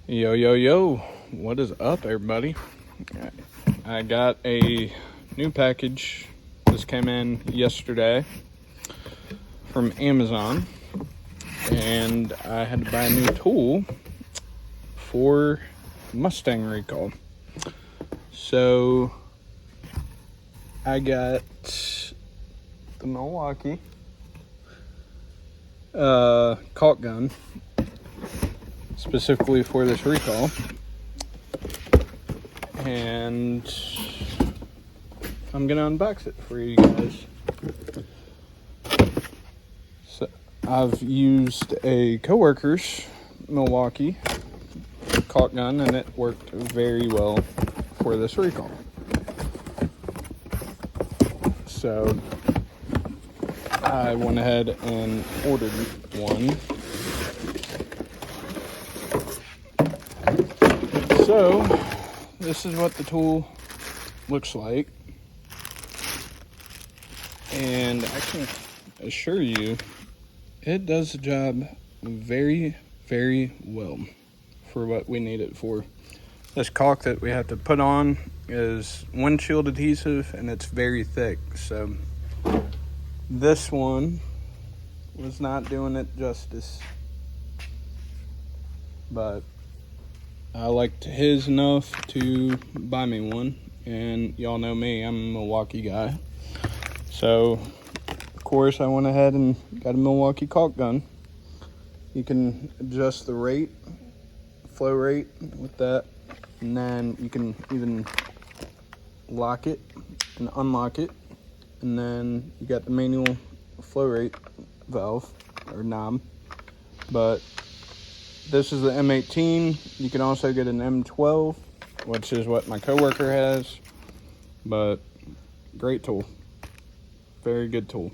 Yo, yo, yo. What is up, everybody? I got a new package. This came in yesterday from Amazon, and I had to buy a new tool for Mustang recall. So I got the Milwaukee caulk gun specifically for this recall, and I'm gonna unbox it for you guys. So I've used a coworker's Milwaukee caulk gun, and it worked very well for this recall. So I went ahead and ordered one. So this is what the tool looks like, and I can assure you it does the job very, very well for what we need it for. This caulk that we have to put on is windshield adhesive, and it's very thick, so this one was not doing it justice, but I liked his enough to buy me one, and y'all know me, I'm a Milwaukee guy. So, of course, I went ahead and got a Milwaukee caulk gun. You can adjust the rate, flow rate with that, and then you can even lock it and unlock it, and then you got the manual flow rate valve or knob. But this is the M18. You can also get an M12, which is what my coworker has. But great tool. Very good tool.